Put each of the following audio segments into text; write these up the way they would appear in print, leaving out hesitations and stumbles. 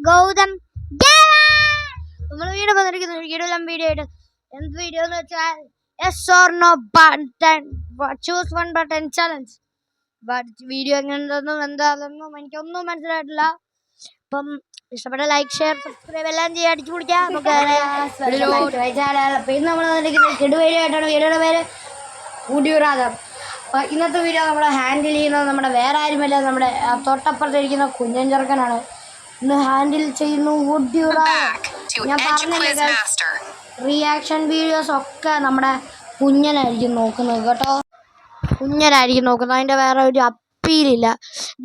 ഗൗതം നമ്മൾ വീഡിയോ വന്നിരിക്കുന്നു. വീഡിയോ ആയിട്ട് എന്ത് വീഡിയോ എന്ന് വെച്ചാൽ yes or no button choose one button challenge. Video എങ്ങനെയൊന്നും എന്താണെന്നും എനിക്കൊന്നും മനസ്സിലായിട്ടില്ല. അപ്പം ഇഷ്ടപ്പെട്ട ലൈക്ക് ഷെയർ സബ്സ്ക്രൈബ് എല്ലാം ചെയ്യാൻ അടിച്ചു പിടിക്കാം. നമുക്ക് ഇന്ന് നമ്മൾ വന്നിരിക്കുന്നത് കിടു വീഡിയോ ആയിട്ടാണ്. വീഡിയോയുടെ പേര് ഉടിയുറാദം. ഇന്നത്തെ വീഡിയോ നമ്മൾ ഹാൻഡിൽ ചെയ്യുന്നത് നമ്മുടെ വേറെ ആരുമല്ല, നമ്മുടെ തൊട്ടപ്പുറത്തിരിക്കുന്ന കുഞ്ഞൻ ചെറുക്കനാണ്. ഇന്ന് ഹാൻഡിൽ ചെയ്യുന്നു ഉടിയുറാദം. ഞാൻ പറഞ്ഞില്ല, റിയാക്ഷൻ വീഡിയോസ് ഒക്കെ നമ്മുടെ കുഞ്ഞനായിരിക്കും നോക്കുന്നത് കേട്ടോ. കുഞ്ഞനായിരിക്കും നോക്കുന്നത്, അതിൻ്റെ വേറെ ഒരു അപ്പീലില്ല.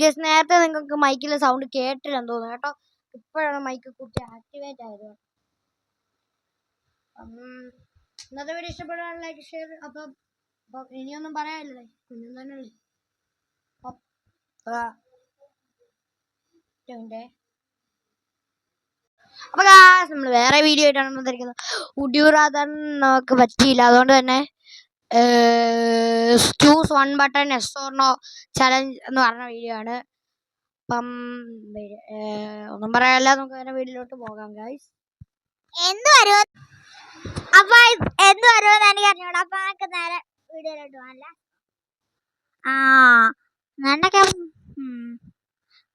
ഗസ് നേരത്തെ നിങ്ങൾക്ക് മൈക്കിലെ സൗണ്ട് കേട്ടില്ലെന്ന് തോന്നുന്നു കേട്ടോ. ഇപ്പോഴാണ് മൈക്ക് കുട്ടി ആക്ടിവേറ്റ് ആയത്. ഇന്നത്തെ വീഡിയോ ഇഷ്ടപ്പെടാൻ ലൈക്ക് ഷെയർ. അപ്പം ഇനിയൊന്നും പറയാനില്ലേ, കുഞ്ഞൻ തന്നെയല്ലേ. അപ്പൊ നമ്മൾ വേറെ വീഡിയോ ആയിട്ടാണ് വന്നിരിക്കുന്നത്. ഉടിയുറാദം നമുക്ക് പറ്റിയില്ല, അതുകൊണ്ട് തന്നെ choose one button yes or no challenge എന്ന് പറഞ്ഞ വീഡിയോ ആണ്. അപ്പം ഒന്നും പറയാനില്ല, നമുക്ക് വേറെ വീഡിയോയിലോട്ട് പോകാം ഗൈസ്. എന്ത് വരുമോ അപ്പൊ എന്ത് വരുമെന്ന് എനിക്ക് അറിഞ്ഞൂടാ. അപ്പൊ നമുക്ക് നേരെ വീഡിയോയിലോട്ട് പോകാനല്ല. എന്തൊക്കെ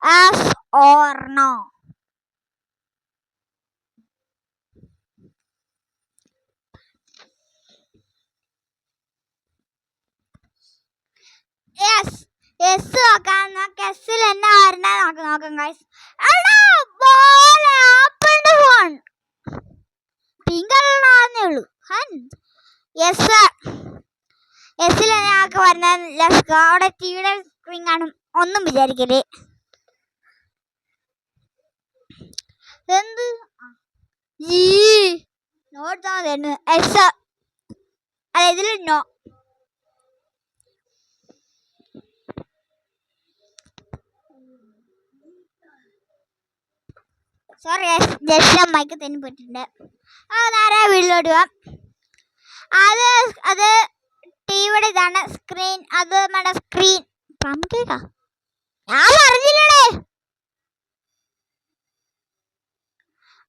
യെസ് ഓർ നോ. യെസ് നോക്കാം. എസ്സിൽ എന്നാ വരുന്നേ നോക്കാം ഗൈസ്. ആപ്പിളിന്റെ ഫോൺ പിങ്കേ ഉള്ളൂ. എസ്സിൽ ഞങ്ങൾക്ക് വരുന്ന അവിടെ ടിവിയുടെ സ്ക്രീൻ കാണും, ഒന്നും വിചാരിക്കരുത്. എന്ത് നോട്ട് എസ് അല്ല, ഇതിൽ നോ. സോറി ജസ്റ്റ് മൈക്ക് തന്നെ പോയിട്ടുണ്ട്. നേരെ വീട്ടിലോട്ട് പോവാം. അത് ടിവിയുടെ ഇതാണ് സ്ക്രീൻ. അത് നമ്മുടെ സ്ക്രീൻ കേട്ടാ, ഞാൻ പറഞ്ഞില്ലേ.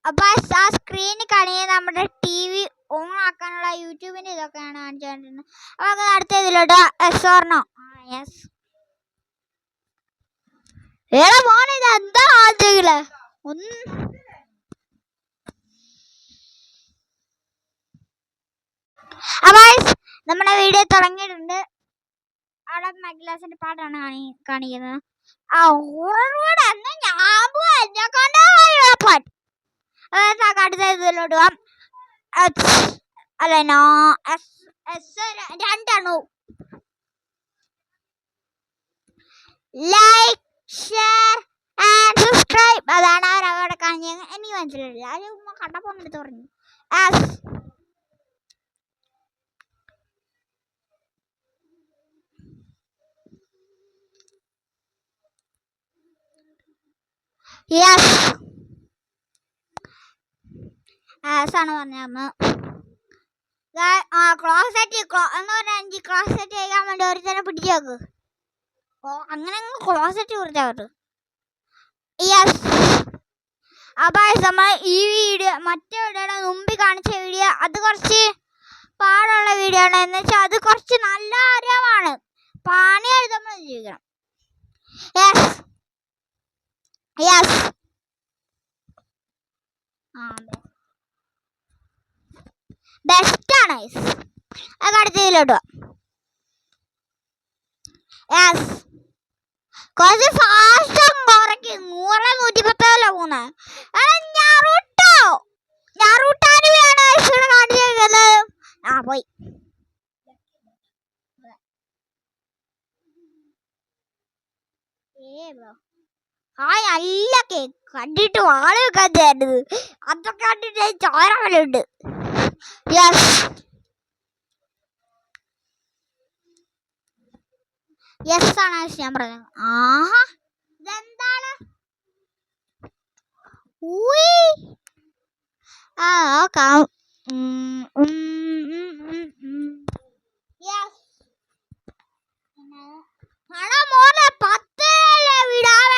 അപ്പൊ ആ സ്ക്രീനിൽ കാണിയത് നമ്മുടെ ടി വി ഓൺ ആക്കാനുള്ള യൂട്യൂബിന്റെ ഇതൊക്കെയാണ് കാണിച്ചുകൊണ്ടിരുന്നത്. അപ്പൊ അടുത്ത ഇതിലോട്ട് യെസ് ഓർ നോ. യെസ്. ഏടാ മോനെ, ഇത് എന്താ ആദ്യമില്ല നമ്മുടെ വീഡിയോ തുടങ്ങിയിട്ടുണ്ട്. അവിടെ മഗ്ലാസിന്റെ പാട്ടാണ് കാണിക്കുന്നത്. അടുത്ത ഇതിലോട്ട് പോവാം. അല്ല നോ രണ്ടാണോ. Like share and subscribe. അതാണ് അവരവിടെ കാണിച്ചത്. എനിക്ക് മനസ്സിലായില്ല, അത് കണ്ടപ്പോ എടുത്ത് പറഞ്ഞു. ആണ് പറഞ്ഞ ക്ലോസ് സെറ്റ് എന്ന് പറഞ്ഞാൽ എനിക്ക് ക്ലോസ് സെറ്റ് ചെയ്യാൻ വേണ്ടി ഒരുത്തന്നെ പിടിച്ചു നോക്ക്. അങ്ങനെ ക്ലോസ് സെറ്റ് കുറിച്ചാവട്ടെ. അപ്പൊ നമ്മൾ ഈ വീഡിയോ മറ്റേ വീഡിയോയുടെ മുമ്പിൽ കാണിച്ച വീഡിയോ അത് കുറച്ച് പാടുള്ള വീഡിയോ ആണ്. എന്ന് വെച്ചാൽ അത് കുറച്ച് നല്ല അറിവാണ്, പണിയായിട്ട് നമ്മൾ ജീവിക്കണം. ബെസ്റ്റാണ്. അത് അടുത്തതിലോട്ട് കുറച്ച് ഫാസ്റ്റ് കുറയ്ക്ക്. 110 പോകുന്നത് പോയി. നല്ല കേക്ക് കണ്ടിട്ട് വാള് വെക്കാൻ തരുന്നത്, അതൊക്കെ കണ്ടിട്ട് ചോര പോലുണ്ട്. യെസ് ആണ് ഞാൻ പറഞ്ഞത്. ഇതെന്താണ്? മോനെ 10 വിടാൻ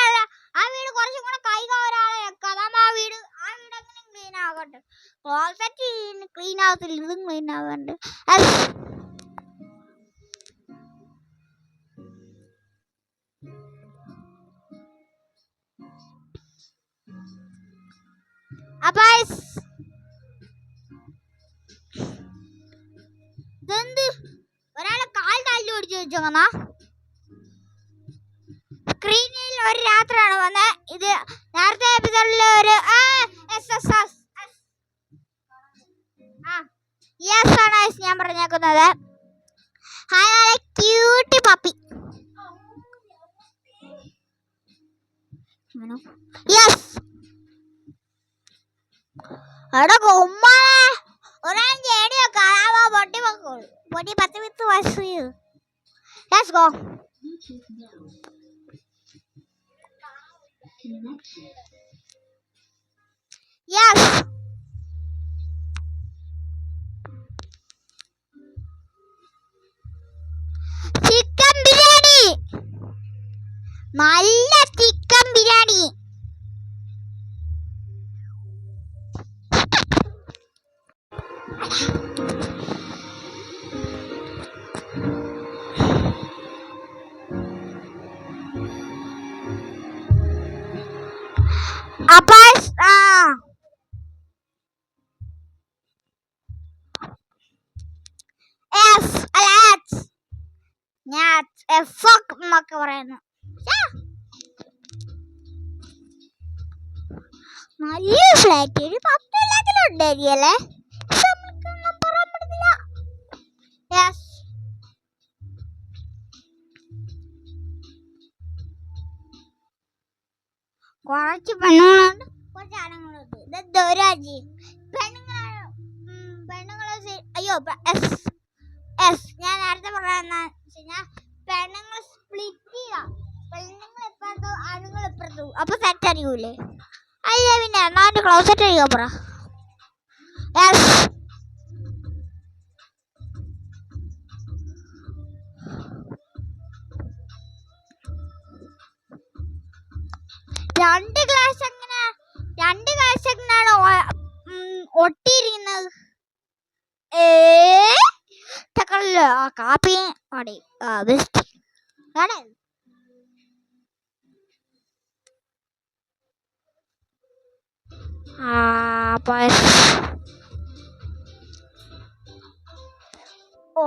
ആവത്തില്ല, ഇതും ക്ലീൻ ആവാണ്ട്. അപ്പൊ ഇതെന്ത് ഒരാളെ കാൽ തല്ലി ഓടിച്ചു വെച്ചോന്നാ. സ്ക്രീനിൽ ഒരു രാത്രിയാണ് വന്നത്. ഇത് നേരത്തെ എപ്പിസോഡിൽ ഒരു യെസ് ആണ് ഞാൻ പറഞ്ഞേക്കുന്നത്. Hi cutie puppy. യെസ് അവിടെ കൊമ്മാനെ ഒരാൾ ചേടിയോ കാണാമോ പൊട്ടി പൊക്കോളൂ. പൊട്ടി 10 വയസ്സ്. Let's go. Yes chicken biryani, നല്ല ചിക്കൻ ബിരിയാണി. അപ്പൊ ഞാൻ എന്നൊക്കെ പറയുന്നു. നല്ല ഫ്ലാറ്റ് ഒരു 10 ലക്ഷത്തിലുണ്ടായിരിക്കല്ലേ. പറയാൻ പറ്റുന്നില്ല. കുറച്ച് പെണ്ണുങ്ങളുണ്ട്, കുറച്ച് ആണുങ്ങളുണ്ട്. ഇത് ഒരാഴ്ച പെണ്ണുങ്ങളെ അയ്യോ ഞാൻ നേരത്തെ പറയാന്ന് വെച്ചാൽ പെണ്ണുങ്ങൾ സ്പ്ലിറ്റ് ചെയ്യാം. പെണ്ണുങ്ങൾ എപ്പോഴത്തോ ആണുങ്ങൾ എപ്പോഴത്തോ അപ്പൊ സെറ്റ് അറിയൂലേ. അല്ല പിന്നെ എന്നാ ക്ലോസറ്റ് അടിക്കാൻ പറ. രണ്ട് ഗ്ലാസ് എങ്ങനെയാണോ ഒട്ടിയിരിക്കുന്നത്. കാപ്പി ബെസ്റ്റ്. ഓ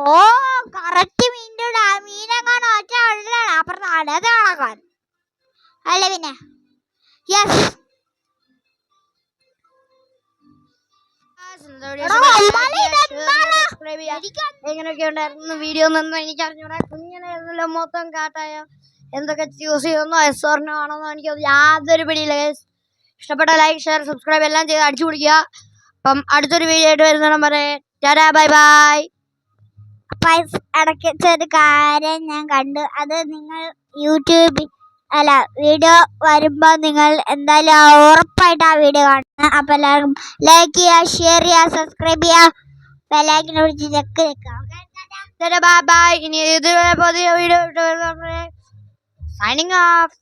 കറക്റ്റ് മീനെങ്ങാണോ ഒറ്റ വെള്ളമാണ് അപ്പുറത്ത് അത് കാണാൻ അല്ലേ പിന്നെ. യെസ് എങ്ങനെയൊക്കെ ഉണ്ടായിരുന്നു വീഡിയോ എന്നൊന്നും എനിക്ക് അറിഞ്ഞൂടാ. കുഞ്ഞിനായിരുന്നല്ലോ മൊത്തം കാട്ടായ എന്തൊക്കെ ചൂസ് ചെയ്യുന്നോ എസ്ഓർണോ ആണെന്നോ എനിക്ക് യാതൊരു പിടിയില്ല. ഇഷ്ടപ്പെട്ട ലൈക്ക് ഷെയർ സബ്സ്ക്രൈബ് എല്ലാം ചെയ്ത് അടിച്ചു പിടിക്കുക. അപ്പം അടുത്തൊരു വീഡിയോ ആയിട്ട് വരുന്നോണം വരെ ടാറ്റാ ബൈ ബൈ. ഇടയ്ക്കൊരു കാര്യം ഞാൻ കണ്ടു. അത് നിങ്ങൾ യൂട്യൂബിൽ വീഡിയോ വരുമ്പോൾ നിങ്ങൾ എന്തായാലും ഉറപ്പായിട്ട് ആ വീഡിയോ കാണണം. അപ്പം എല്ലാവർക്കും ലൈക്ക് ചെയ്യുക, ഷെയർ ചെയ്യുക, സബ്സ്ക്രൈബ് ചെയ്യുക, ബെല്ലൈക്കൻ വിളിച്ച് ചെക്ക് നിൽക്കാം. Bye bye. ഇനി ഇതുവരെ പുതിയ വീഡിയോ സൈനിങ് ഓഫ്.